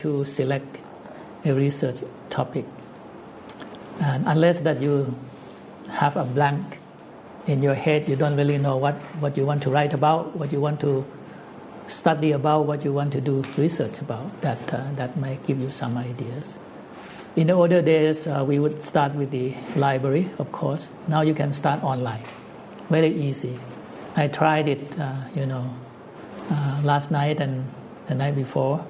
to select a research topic, and unless that you have a blank in your head, you don't really know what you want to write about, what you want to study about, what you want to do research about. That might give you some ideas. In the older days, we would start with the library, of course. Now you can start online, very easy. I tried it, last night and the night before,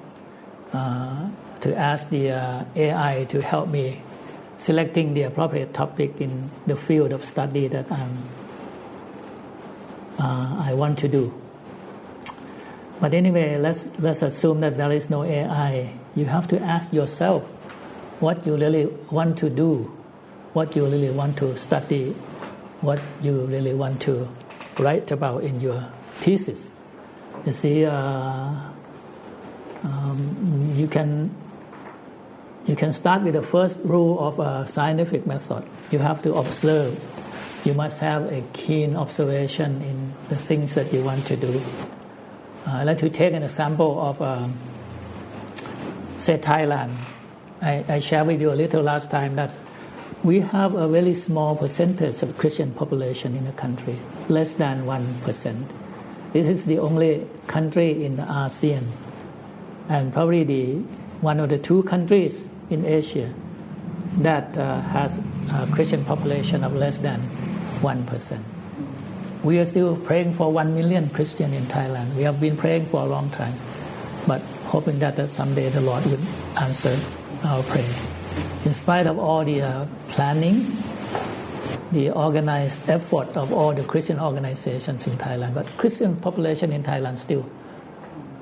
to ask the AI to help me selecting the appropriate topic in the field of study that I want to do. But anyway, let's assume that there is no AI. You have to ask yourself what you really want to do, what you really want to study, what you really want to write about in your thesis. You see, you can start with the first rule of a scientific method. You have to observe. You must have a keen observation in the things that you want to do. I'd like to take an example of, say, Thailand. I shared with you a little last time that we have a very small percentage of Christian population in the country, less than 1%. This is the only country in the ASEAN, and probably the one of the two countries in Asia that has a Christian population of less than 1%. We are still praying for 1 million Christians in Thailand. We have been praying for a long time, but hoping that someday the Lord would answer our prayer. In spite of all the planning, the organized effort of all the Christian organizations in Thailand, but Christian population in Thailand still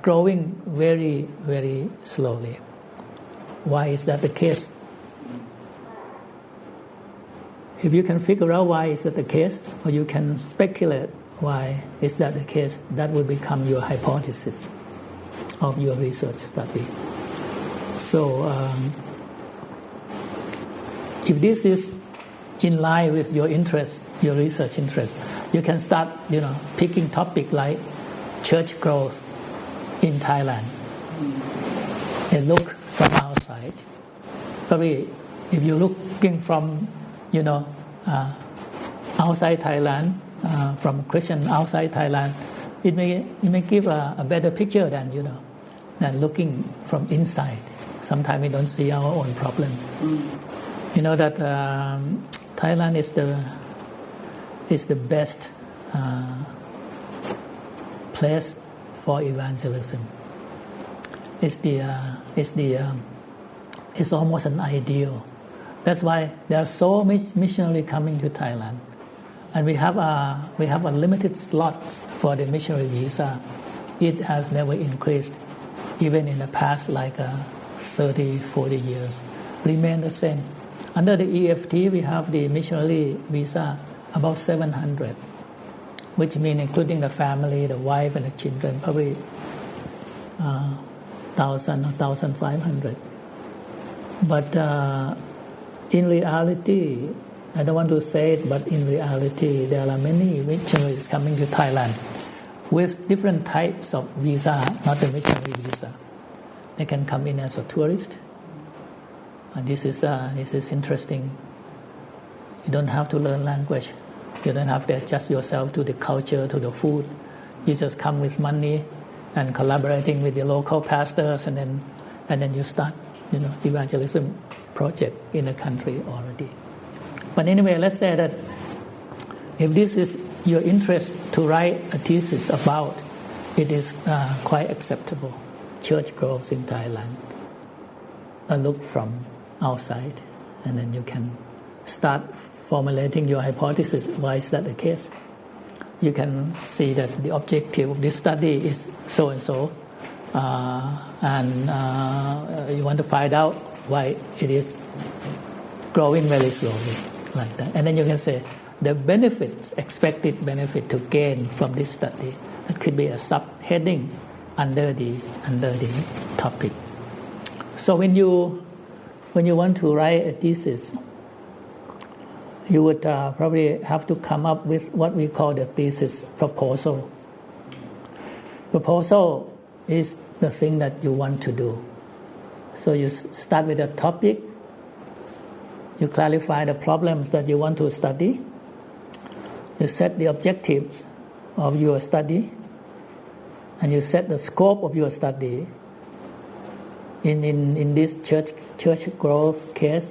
growing very, very slowly. Why is that the case? If you can figure out why is that the case, or you can speculate why is that the case, that will become your hypothesis of your research study. So if this is in line with your interest, your research interest, you can start, picking topic like church growth in Thailand. A look from outside. Probably, if you're looking from, outside Thailand, from Christian outside Thailand, it may give a better picture than looking from inside. Sometimes we don't see our own problem. You know that Thailand is the best place for evangelism. It's almost an ideal. That's why there are so many missionaries coming to Thailand, and we have a limited slots for the missionary visa. It has never increased, even in the past 30-40 years, remain the same. Under the EFT, we have the missionary visa about 700, which means including the family, the wife and the children, probably 1,000 or 1,500. But in reality, I don't want to say it, but in reality, there are many missionaries coming to Thailand with different types of visa, not the missionary visa. They can come in as a tourist. And this is interesting. You don't have to learn language. You don't have to adjust yourself to the culture, to the food. You just come with money and collaborating with the local pastors, and then you start, evangelism project in the country already. But anyway, let's say that if this is your interest to write a thesis about, it is quite acceptable. Church growth in Thailand. A look from outside, and then you can start formulating your hypothesis. Why is that the case? You can see that the objective of this study is so and so, and you want to find out why it is growing very slowly like that. And then you can say the benefits, expected benefit to gain from this study. That could be a subheading under the topic. So when you want to write a thesis, you would probably have to come up with what we call the thesis proposal. Proposal is the thing that you want to do. So you start with a topic, you clarify the problems that you want to study, you set the objectives of your study, and you set the scope of your study. In this church growth case,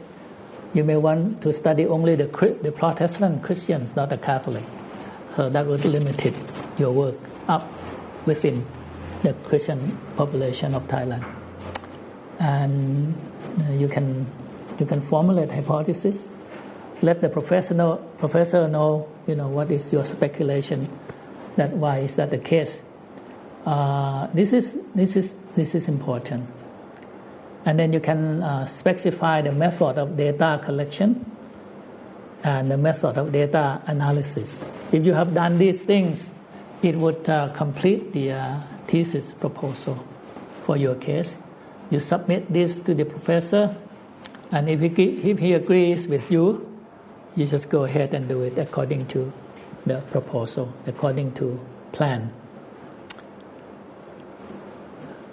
you may want to study only the Protestant Christians, not the Catholic. So that would limit your work up within the Christian population of Thailand. And you can formulate hypothesis. Let the professor know what is your speculation. That why is that the case? This is important. And then you can specify the method of data collection and the method of data analysis. If you have done these things, it would complete the thesis proposal for your case. You submit this to the professor, and if he agrees with you, you just go ahead and do it according to the proposal, according to plan.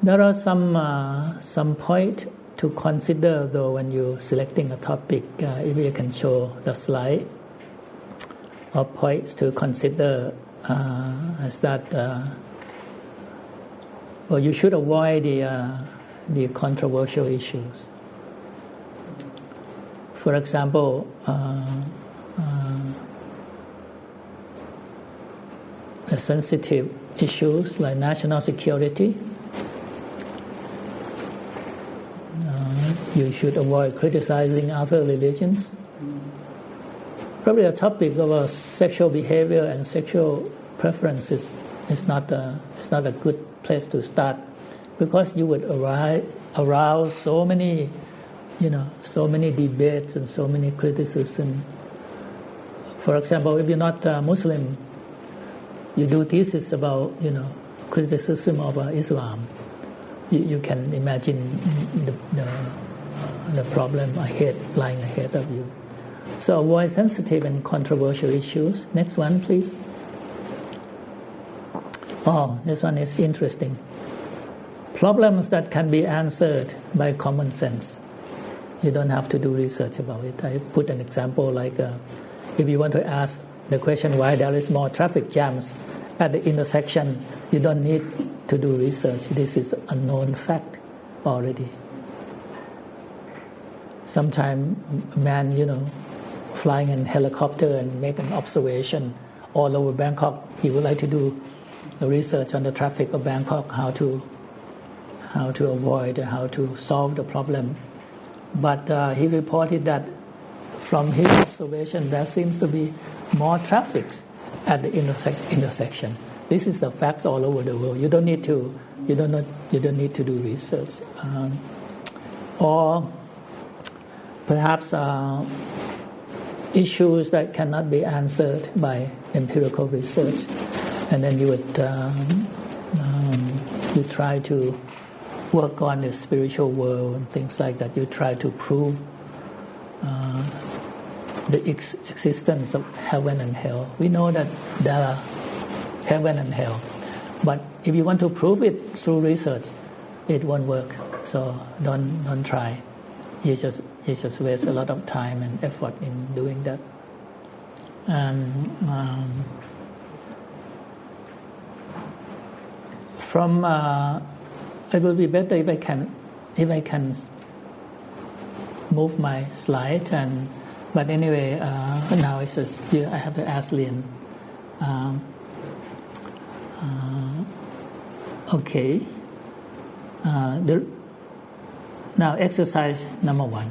There are some point to consider though when you're selecting a topic. If you can show the slide of points to consider, is that you should avoid the controversial issues. For example, the sensitive issues like national security. You should avoid criticizing other religions. Probably a topic of sexual behavior and sexual preferences is not a good place to start, because you would arouse so many debates and so many criticism. For example, if you're not Muslim, you do thesis about criticism of Islam. You can imagine the problem lying ahead of you. So avoid sensitive and controversial issues. Next one, please. Oh, this one is interesting. Problems that can be answered by common sense. You don't have to do research about it. I put an example like if you want to ask the question why there is more traffic jams at the intersection, you don't need to do research. This is a known fact already. Sometimes a man, flying in helicopter and make an observation all over Bangkok, he would like to do the research on the traffic of Bangkok, how to avoid, how to solve the problem. But he reported that from his observation, there seems to be more traffic at the intersection. This is the facts all over the world. You don't need to do research, or perhaps issues that cannot be answered by empirical research, and then you would you try to work on the spiritual world and things like that. You try to prove the existence of heaven and hell. We know that there are heaven and hell, but if you want to prove it through research, it won't work. So don't try. You just waste a lot of time and effort in doing that. And it will be better if I can move my slide. But anyway, now it's just I have to ask Lien. Okay. Now exercise number 1.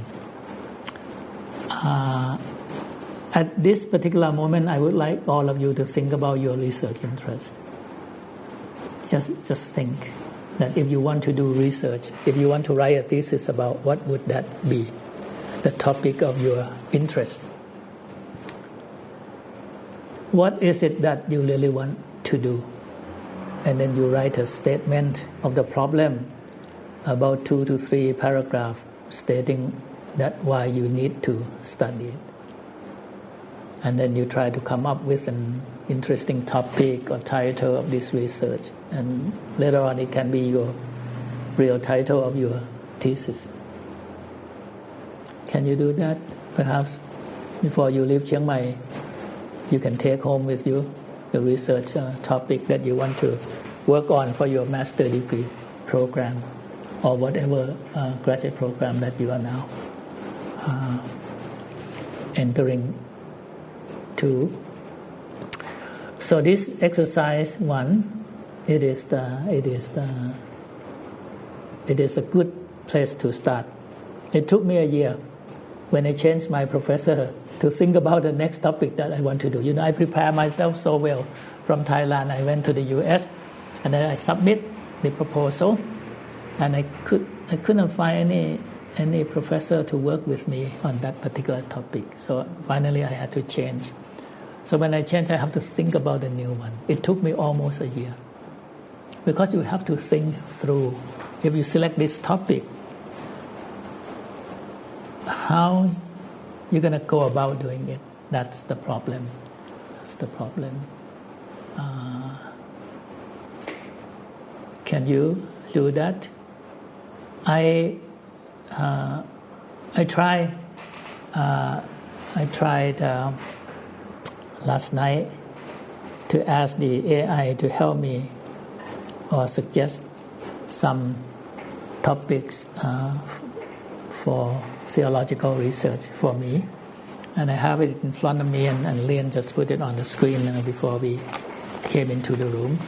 At this particular moment, I would like all of you to think about your research interest. Just think that if you want to do research, if you want to write a thesis about, what would that be? The topic of your interest. What is it that you really want to do? And then you write a statement of the problem, about 2 to 3 paragraphs, stating that why you need to study it. And then you try to come up with an interesting topic or title of this research, and later on it can be your real title of your thesis. Can you do that? Perhaps before you leave Chiang Mai, you can take home with you the research topic that you want to work on for your master degree program or whatever graduate program that you are now entering to. So this exercise 1, it is a good place to start. It took me a year when I changed my professor to think about the next topic that I want to do. You know, I prepare myself so well. From Thailand, I went to the U.S. and then I submit the proposal, and I couldn't find any professor to work with me on that particular topic. So finally, I had to change. So when I change, I have to think about a new one. It took me almost a year because you have to think through. If you select this topic, how you're going to go about doing it? That's the problem. Can you do that? I tried last night to ask the AI to help me or suggest some topics for theological research for me, and I have it in front of me, and Lian just put it on the screen before we came into the room.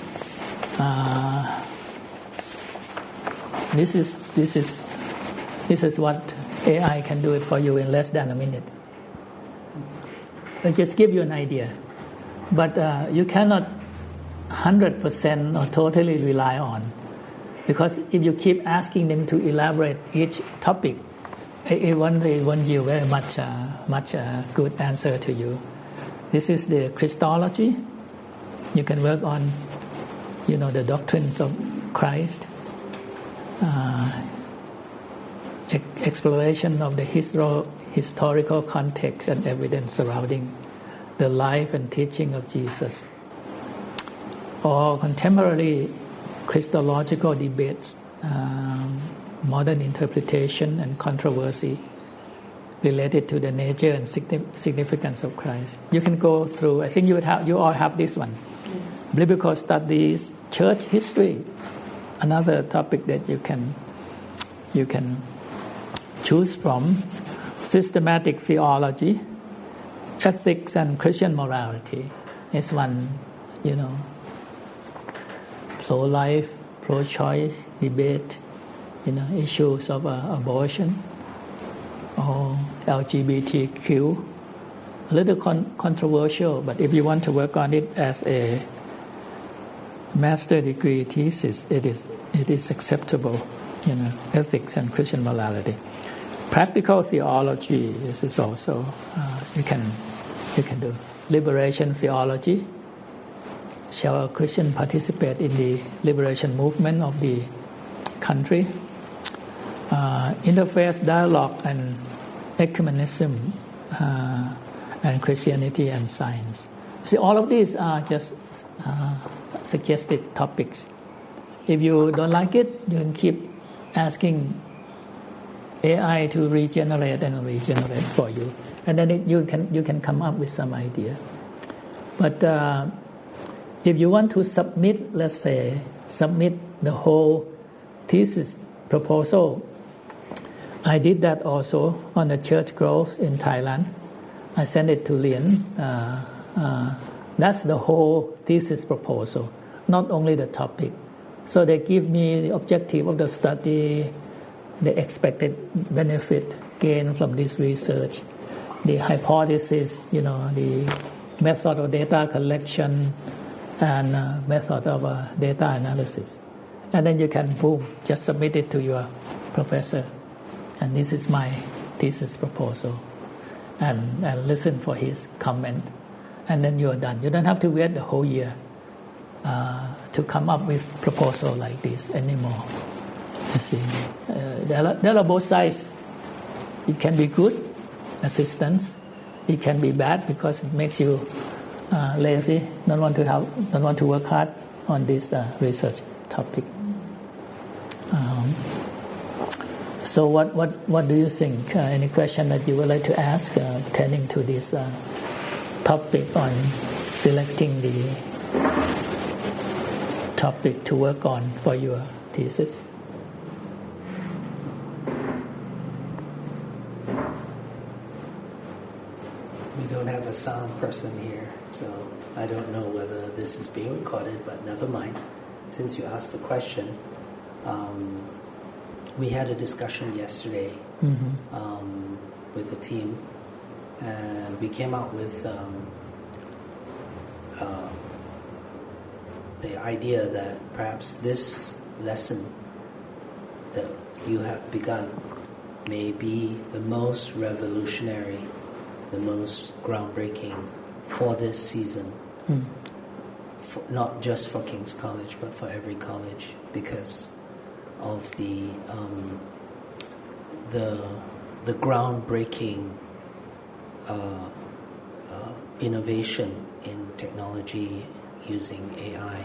This is what AI can do it for you in less than a minute. I just give you an idea, but you cannot 100% or totally rely on, because if you keep asking them to elaborate each topic, it won't yield very much good answer to you. This is the Christology. You can work on, the doctrines of Christ, exploration of the historical context and evidence surrounding the life and teaching of Jesus, or contemporary Christological debates, modern interpretation and controversy related to the nature and significance of Christ. You can go through. I think you all have this one. Yes. Biblical studies, church history, another topic that you can choose from. Systematic theology, ethics and Christian morality is one. Pro-life, pro-choice debate, issues of abortion or LGBTQ. A little controversial, but if you want to work on it as a master degree thesis, it is acceptable. Ethics and Christian morality. Practical theology, this is also you can do. Liberation theology. Shall a Christian participate in the liberation movement of the country? Interfaith dialogue and ecumenism, and Christianity and science. See, all of these are just suggested topics. If you don't like it, you can keep asking AI to regenerate for you, and then you can come up with some idea. But if you want to submit, let's say, the whole thesis proposal, I did that also on the church growth in Thailand. I sent it to Lian. That's the whole thesis proposal, not only the topic. So they give me the objective of the study, the expected benefit gain from this research, the hypothesis, the method of data collection, and method of data analysis. And then you can, boom, just submit it to your professor. And this is my thesis proposal. And listen for his comment. And then you are done. You don't have to wait the whole year to come up with proposal like this anymore. You see, there are both sides. It can be good assistance. It can be bad because it makes you lazy, don't want to work hard on this research topic. So what do you think? Any question that you would like to ask pertaining to this topic on selecting the topic to work on for your thesis? We don't have a sound person here, so I don't know whether this is being recorded, but never mind. Since you asked the question, we had a discussion yesterday with the team, and we came out with the idea that perhaps this lesson that you have begun may be the most revolutionary, the most groundbreaking for this season, not just for King's College, but for every college, because of the groundbreaking innovation in technology using AI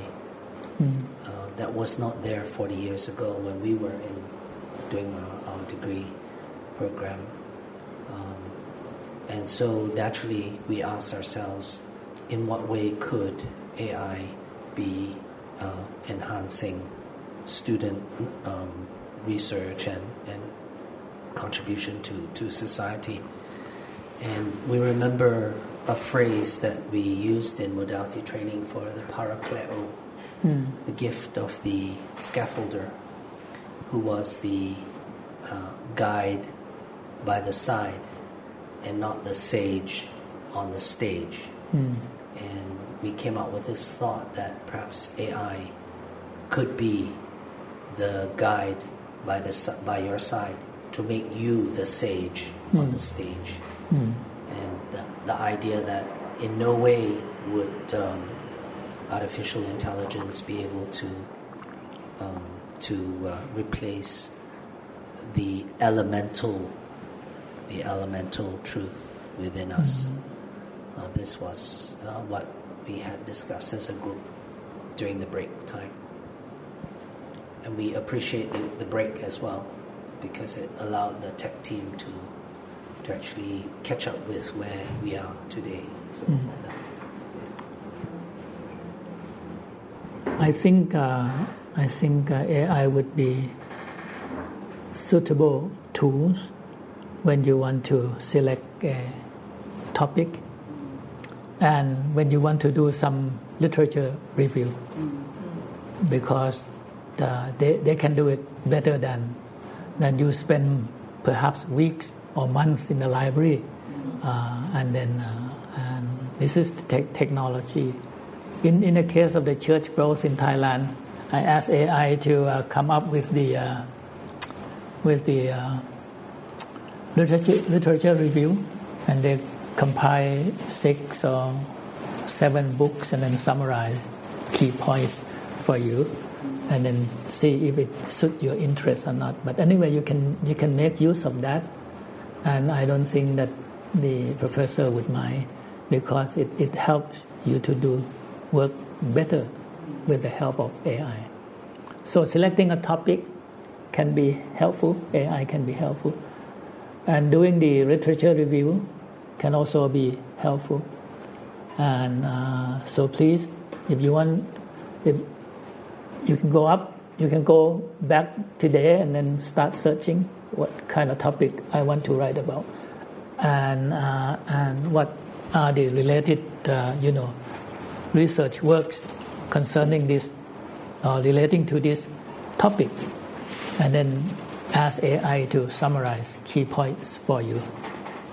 that was not there 40 years ago when we were doing our degree program. And so naturally we asked ourselves, in what way could AI be enhancing student research and contribution to society? And we remember a phrase that we used in modality training for the parakleo, the gift of the scaffolder, who was the guide by the side and not the sage on the stage. And we came up with this thought that perhaps AI could be the guide by your side to make you the sage on the stage. And the idea that in no way would artificial intelligence be able to replace the elemental truth within us. This was what we had discussed as a group during the break time. And we appreciate the break as well, because it allowed the tech team to actually catch up with where we are today. So I think AI would be suitable tools when you want to select a topic and when you want to do some literature review, because they can do it better than you spend perhaps weeks or months in the library, and this is the technology. In the case of the church growth in Thailand, I asked AI to come up with the literature review, and they compile 6 or 7 books and then summarize key points for you, and then see if it suits your interest or not. But anyway, you can make use of that, and I don't think that the professor would mind, because it helps you to do work better with the help of AI. So selecting a topic can be helpful, AI can be helpful, and doing the literature review can also be helpful. And so please, if you want, you can go back today and then start searching what kind of topic I want to write about, and what are the related research works concerning this or relating to this topic, and then ask AI to summarize key points for you.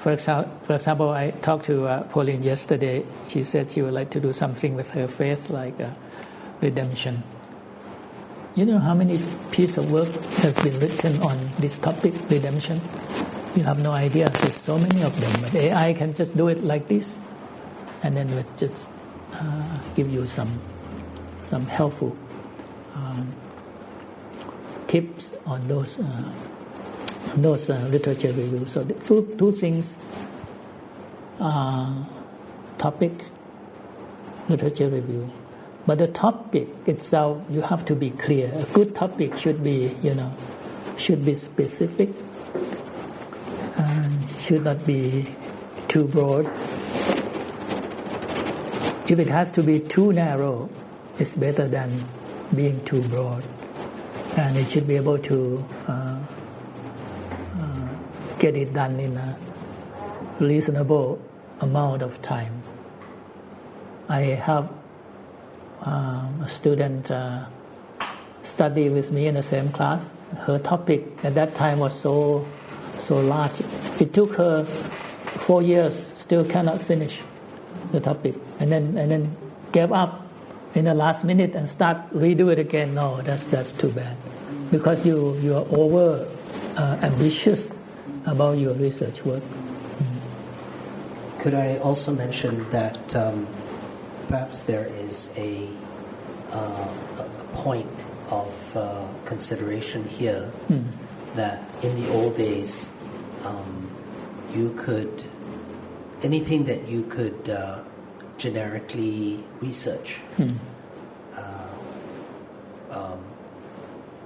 For example, I talked to Pauline yesterday. She said she would like to do something with her faith, like redemption. You know how many pieces of work has been written on this topic, redemption? You have no idea. There's so many of them. But AI can just do it like this, and then it just give you some helpful tips on those literature reviews. So the two things: topic, literature review. But the topic itself, you have to be clear. A good topic should be should be specific and should not be too broad. If it has to be too narrow, it's better than being too broad. And it should be able to get it done in a reasonable amount of time. I have a student study with me in the same class. Her topic at that time was so large. It took her 4 years, still cannot finish the topic, and then gave up in the last minute and start redo it again. No, that's too bad, because you are over ambitious about your research work. Could I also mention that perhaps there is a point of consideration here that in the old days, you could, anything that you could generically research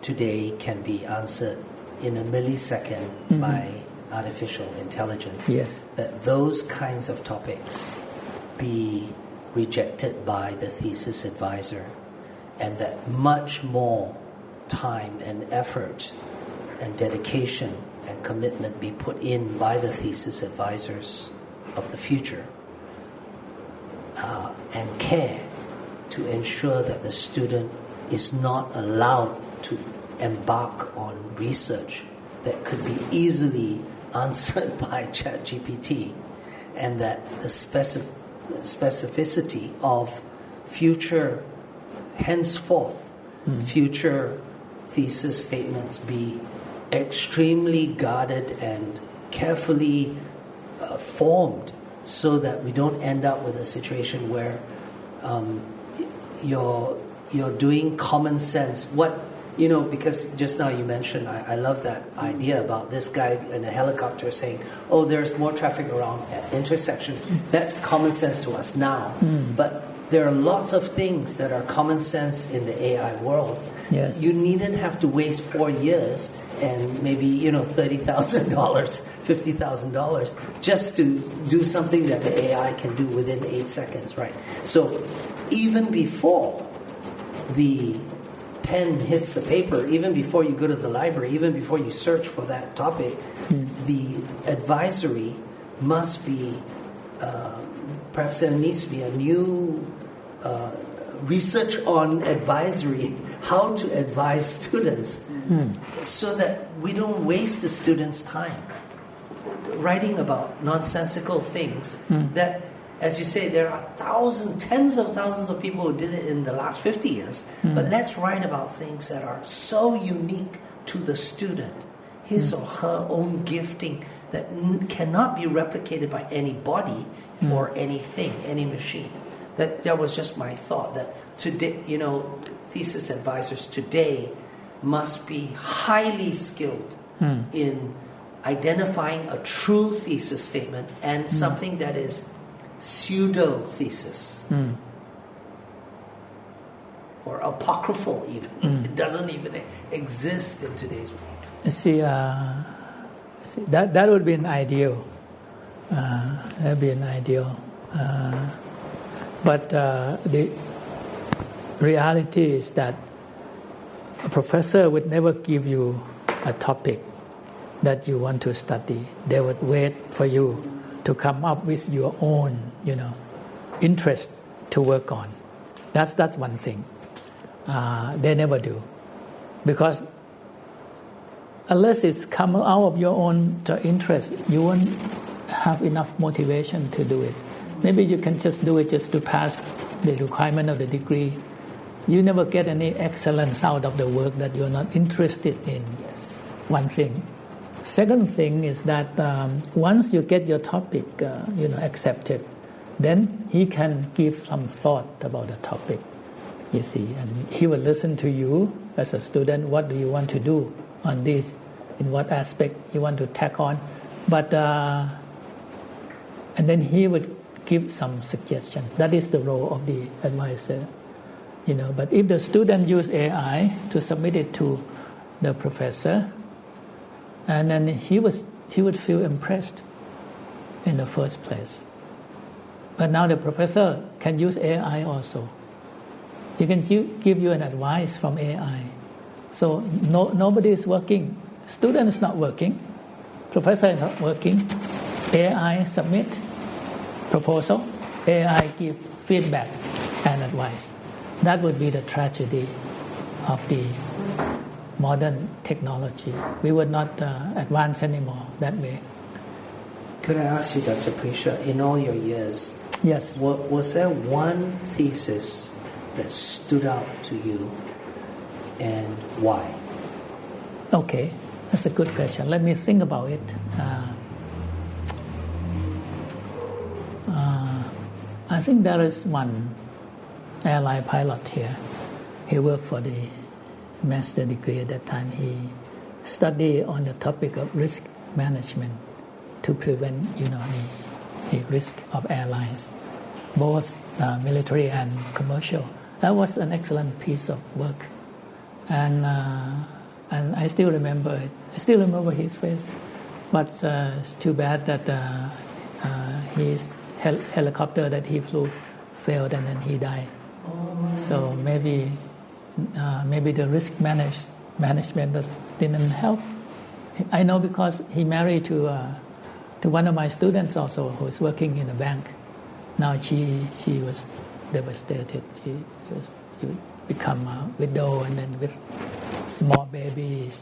today can be answered in a millisecond by artificial intelligence. Yes. That those kinds of topics be rejected by the thesis advisor, and that much more time and effort and dedication and commitment be put in by the thesis advisors of the future, and care to ensure that the student is not allowed to embark on research that could be easily answered by ChatGPT, and that the specificity of henceforth future thesis statements be extremely guarded and carefully formed, so that we don't end up with a situation where you're doing common sense. Because just now you mentioned, I love that idea about this guy in a helicopter saying, oh, there's more traffic around at intersections. That's common sense to us now. But there are lots of things that are common sense in the AI world. Yes. You needn't have to waste 4 years and maybe $30,000, $50,000 just to do something that the AI can do within 8 seconds, right? So even before the pen hits the paper, even before you go to the library, even before you search for that topic, the advisory must be, perhaps there needs to be a new research on advisory, how to advise students, so that we don't waste the students' time writing about nonsensical things that, as you say, there are tens of thousands of people who did it in the last 50 years. But let's write about things that are so unique to the student, his or her own gifting, that cannot be replicated by anybody or anything, any machine. That was just my thought, that today, thesis advisors today must be highly skilled in identifying a true thesis statement and something that is pseudo-thesis or apocryphal even. It doesn't even exist in today's world. See, that would be an ideal. That would be an ideal. But the reality is that a professor would never give you a topic that you want to study. They would wait for you to come up with your own, interest to work on. That's one thing. They never do, because unless it's come out of your own interest, you won't have enough motivation to do it. Maybe you can just do it just to pass the requirement of the degree. You never get any excellence out of the work that you're not interested in. Yes. One thing. Second thing is that once you get your topic, accepted, then he can give some thought about the topic. You see, and he will listen to you as a student. What do you want to do on this? In what aspect you want to tack on? But and then he would give some suggestions. That is the role of the advisor. But if the student use AI to submit it to the professor, And then he would feel impressed in the first place. But now the professor can use AI also. He can give you an advice from AI. So nobody is working. Student is not working. Professor is not working. AI submit proposal. AI give feedback and advice. That would be the tragedy of the modern technology. We would not advance anymore that way. Could I ask you, Dr. Prisha, in all your years, Yes. was there one thesis that stood out to you, and why? Okay, that's a good question. Let me think about it. I think there is one airline pilot here. He worked for the master degree at that time. He studied on the topic of risk management to prevent, the risk of airlines, both military and commercial. That was an excellent piece of work, and I still remember it. I still remember his face, but it's too bad that his helicopter that he flew failed and then he died. So maybe the risk management that didn't help. I know because he married to one of my students also, who is working in a bank. Now she was devastated. She become a widow and then with small babies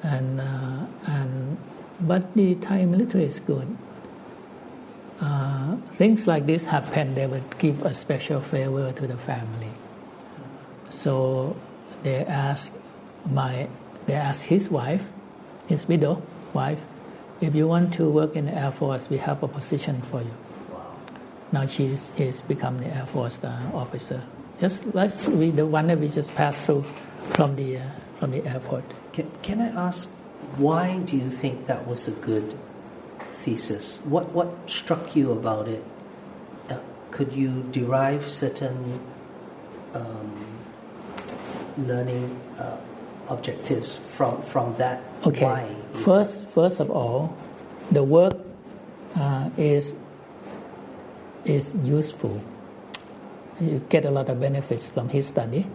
and that. But the Thai military is good. Things like this happen, they would give a special favor to the family. So they asked his wife, his widow wife, if you want to work in the Air Force, we have a position for you. Wow. Now she's become the Air Force officer. Just like the one that we just passed through from the airport. Can I ask, why do you think that was a good thesis? What struck you about it? Could you derive certain learning objectives from that? Okay. Why? First of all, the work is useful. You get a lot of benefits from his study.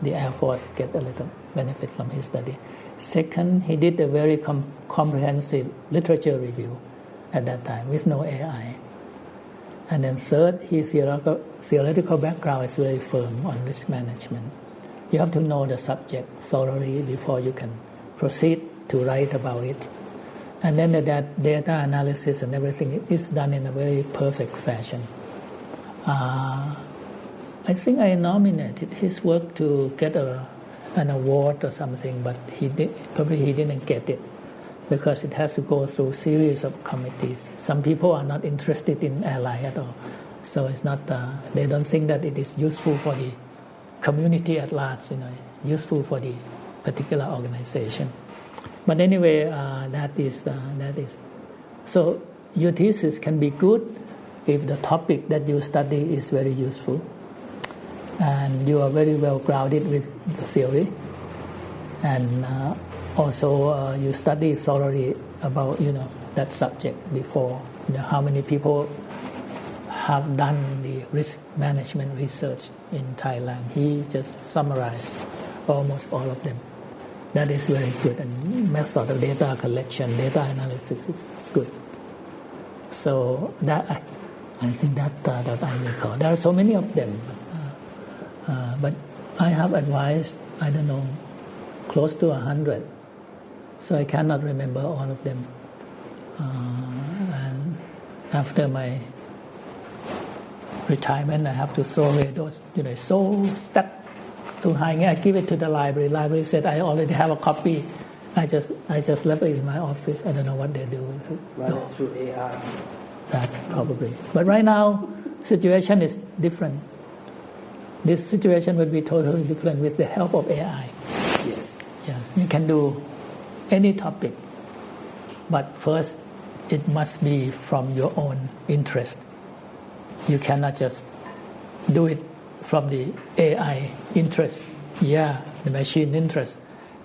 The Air Force get a little benefit from his study. Second, he did a very comprehensive literature review at that time with no AI. And then third, his theoretical background is very firm on risk management. You have to know the subject thoroughly before you can proceed to write about it. And then the data analysis and everything is done in a very perfect fashion. I think I nominated his work to get an award or something, but he didn't get it because it has to go through series of committees. Some people are not interested in airline at all, so it's not. They don't think that it is useful for the community at large. Useful for the particular organization. But anyway, that is. So your thesis can be good if the topic that you study is very useful, and you are very well grounded with the theory, and also you study thoroughly about that subject before. How many people have done the risk management research in Thailand? He just summarized almost all of them. That is very good, and method of data collection, data analysis is good. So that I think that I recall. There are so many of them, but I have advised, I don't know, close to 100. So I cannot remember all of them. And after my retirement, I have to throw away those, so stuck too high. I give it to the library. Library said I already have a copy. I just left it in my office. I don't know what they do with it. Run it through AI. That probably. But right now, situation is different. This situation would be totally different with the help of AI. Yes. Yes, you can do any topic, but first it must be from your own interest. You cannot just do it from the AI interest, the machine interest.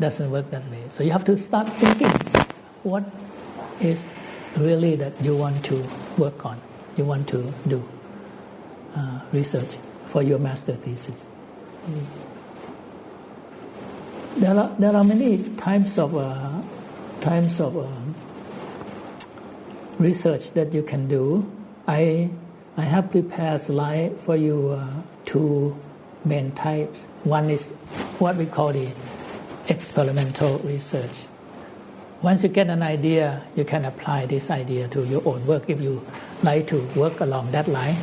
doesn't work that way. So you have to start thinking what is really that you want to work on, you want to do research for your master thesis. There are many types of research that you can do. I have prepared slide for you, two main types. One is what we call the experimental research. Once you get an idea, you can apply this idea to your own work if you like to work along that line.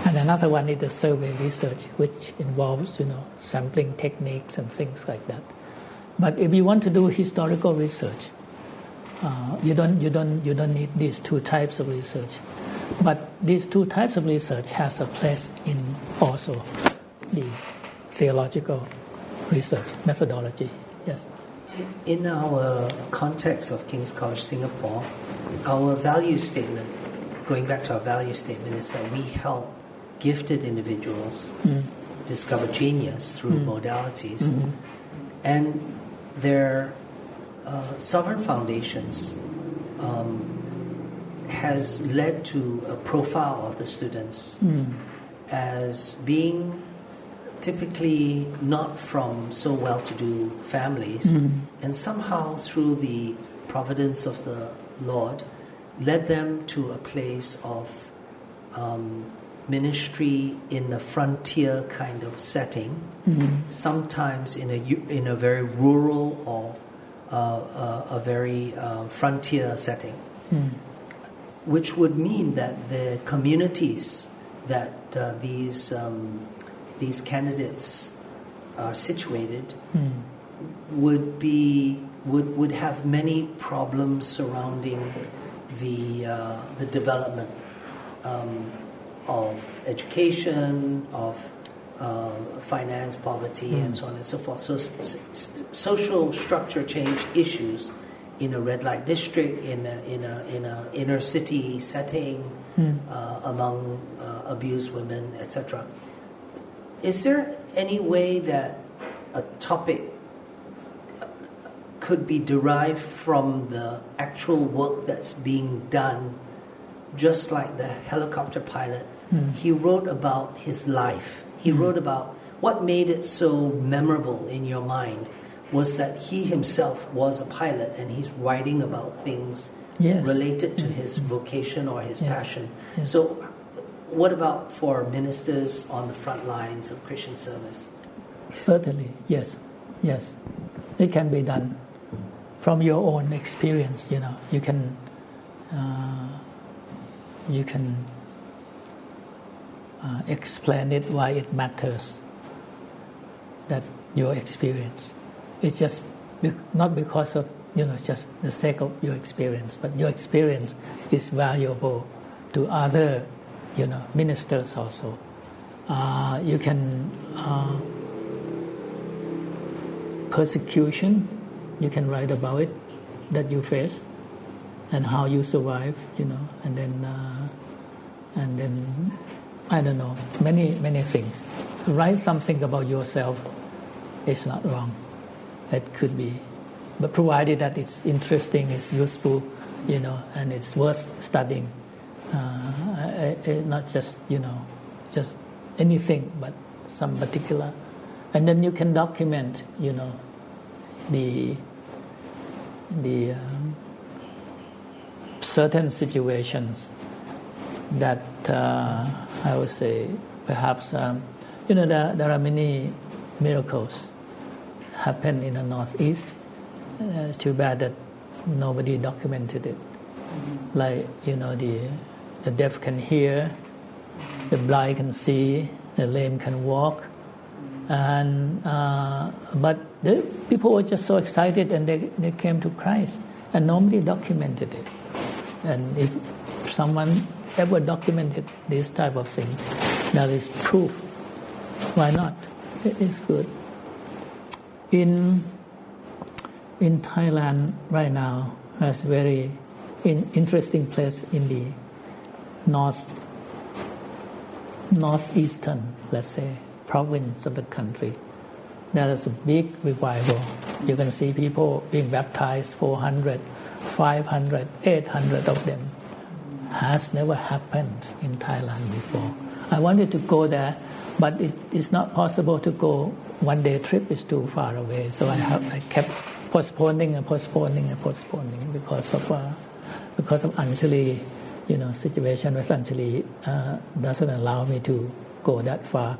And another one is the survey research, which involves, sampling techniques and things like that. But if you want to do historical research, you don't need these two types of research. But these two types of research has a place in also the theological research methodology. Yes. In our context of King's College Singapore, our value statement, going back to our value statement, is that we help gifted individuals discover genius through modalities, and their sovereign foundations has led to a profile of the students as being typically not from so well-to-do families, and somehow through the providence of the Lord led them to a place of ministry in a frontier kind of setting, sometimes in a very rural or a very frontier setting, which would mean that the communities that these candidates are situated would have many problems surrounding the development of education, of finance, poverty, and so on and so forth. So social structure change issues in a red light district, in a inner city setting, among abused women, etc. Is there any way that a topic could be derived from the actual work that's being done, just like the helicopter pilot? He wrote about his life. He wrote about what made it so memorable in your mind was that he himself was a pilot, and he's writing about things related to his vocation or his passion. So what about for ministers on the front lines of Christian service? Certainly, yes. It can be done from your own experience. You can explain it why it matters, that your experience. It's just not because of just the sake of your experience, but your experience is valuable to other ministers also. You can persecution, you can write about it, that you face and how you survive, and then I don't know, many things. Write something about yourself is not wrong. It could be, but provided that it's interesting, it's useful, and it's worth studying. Not just just anything, but some particular, and then you can document the certain situations that I would say perhaps there are many miracles happen in the Northeast. It's too bad that nobody documented it. Like the deaf can hear, the blind can see, the lame can walk, and but the people were just so excited, and they came to Christ, and nobody documented it. And if someone ever documented this type of thing, that is proof. Why not? It is good. In Thailand right now, has very interesting place in the northeastern, let's say, province of the country. There is a big revival You can see people being baptized, 400, 500, 800 of them. Has never happened in Thailand before. I wanted to go there, but it is not possible to go. One-day trip is too far away, so I kept postponing because of Anjali, situation with Anjali doesn't allow me to go that far.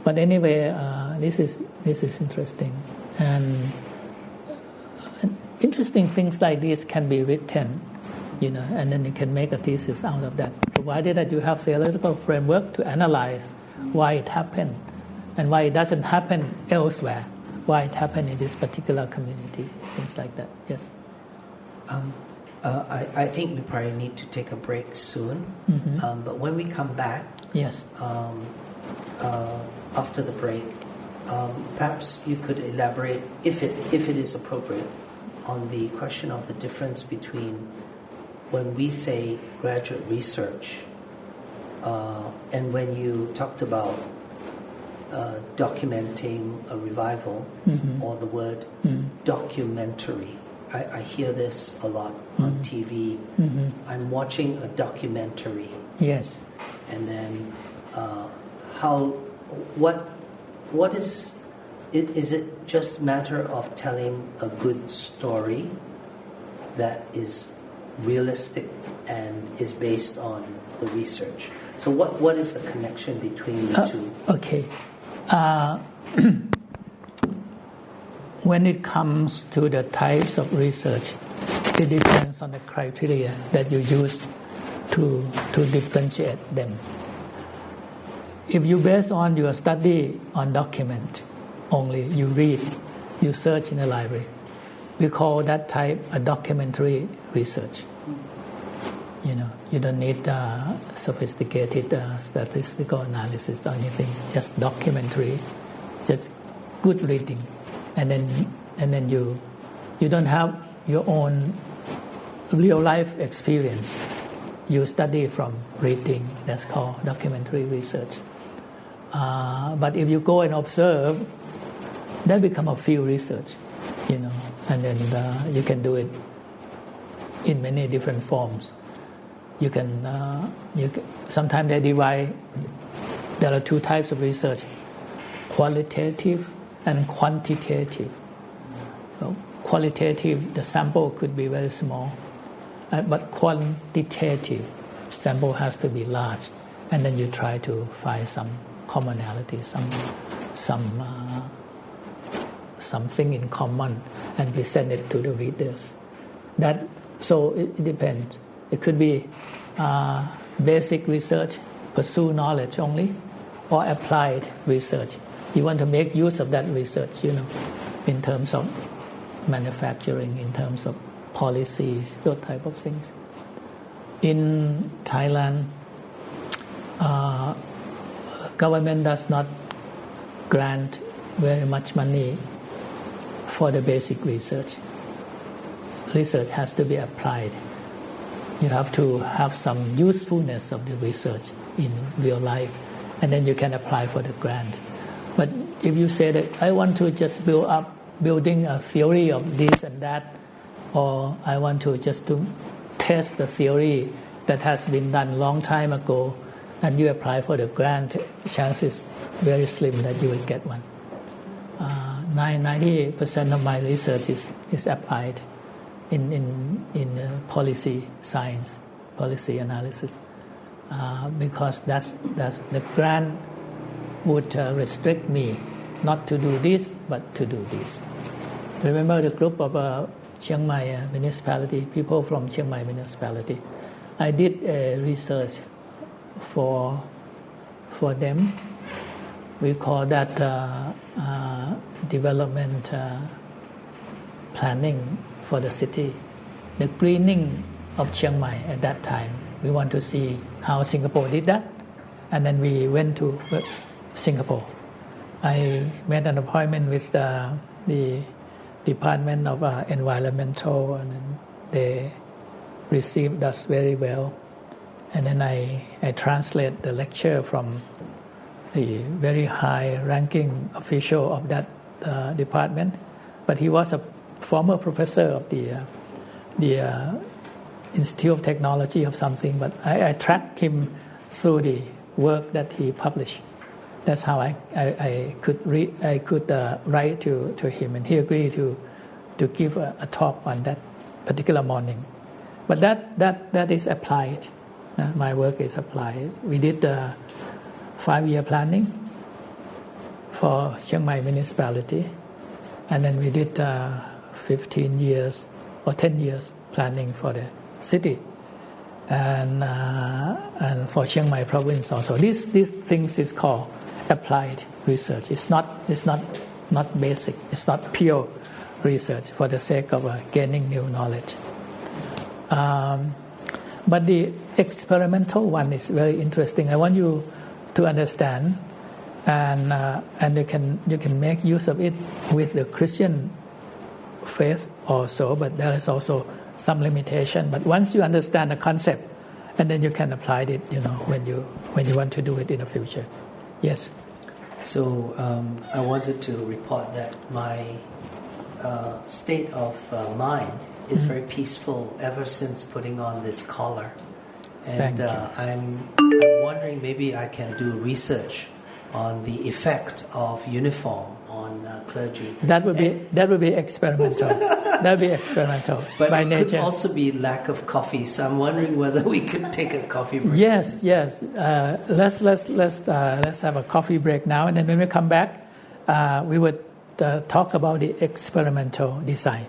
But anyway, this is interesting, and interesting things like this can be written, and then you can make a thesis out of that, provided that you have theoretical framework to analyze why it happened and why it doesn't happen elsewhere, why it happened in this particular community, things like that. Yes. I think we probably need to take a break soon. But when we come back, yes, after the break, perhaps you could elaborate, if it is appropriate, on the question of the difference between when we say graduate research and when you talked about documenting a revival, or the word documentary. I hear this a lot on TV. I'm watching a documentary. Yes. And then what is it? Is it just matter of telling a good story that is realistic and is based on the research? So what is the connection between the two? Okay. When it comes to the types of research, it depends on the criteria that you use to differentiate them. If you base on your study on document only, you read, you search in a library, we call that type a documentary research. You don't need sophisticated statistical analysis or anything, just documentary, just good reading. And then you don't have your own real life experience. You study from reading. That's called documentary research. But if you go and observe, that become a field research, and then you can do it in many different forms. You can sometimes they divide. There are two types of research: qualitative and quantitative. So qualitative, the sample could be very small, but quantitative, sample has to be large, and then you try to find some commonality, something in common, and present it to the readers. So it depends. It could be basic research, pursue knowledge only, or applied research. You want to make use of that research, in terms of manufacturing, in terms of policies, those type of things. In Thailand, government does not grant very much money for the basic research. Research has to be applied. You have to have some usefulness of the research in real life, and then you can apply for the grant. But if you say that I want to just building a theory of this and that, or I want to just to test the theory that has been done long time ago, and you apply for the grant, chances very slim that you will get one. 90% of my research is applied in policy science, policy analysis, because that's the grant would restrict me not to do this but to do this. Remember the group of Chiang Mai municipality, people from Chiang Mai municipality. I did a research for them. We call that development planning for the city, the greening of Chiang Mai at that time. We want to see how Singapore did that, and then we went to Singapore. I made an appointment with the Department of Environmental, and then they received us very well. And then I translate the lecture from the very high-ranking official of that department but he was a former professor of the Institute of Technology of something. But I tracked him through the work that he published. That's how I could write to him, and he agreed to give a talk on that particular morning. But that is applied. My work is applied. We did 5-year planning for Chiang Mai municipality, and then we did 15 years or 10 years planning for the city, and for Chiang Mai province also. These things is called applied research. It's not basic. It's not pure research for the sake of gaining new knowledge. But the experimental one is very interesting. I want you to understand, and you can make use of it with the Christian faith also. But there is also some limitation. But once you understand the concept, and then you can apply it, when you want to do it in the future. Yes. So I wanted to report that my state of mind is very peaceful ever since putting on this collar, and I'm wondering maybe I can do research on the effect of uniform on clergy. That would be experimental. That would be experimental but by it nature. Could also be lack of coffee. So I'm wondering whether we could take a coffee break. Yes. Let's have a coffee break now, and then when we come back, we would talk about the experimental design.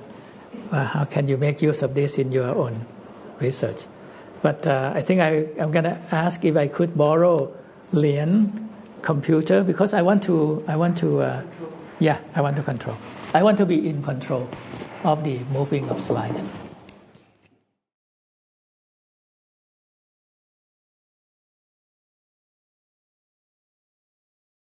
How can you make use of this in your own research? But I think I'm going to ask if I could borrow Lian computer, because I want to control. I want to be in control of the moving of slides.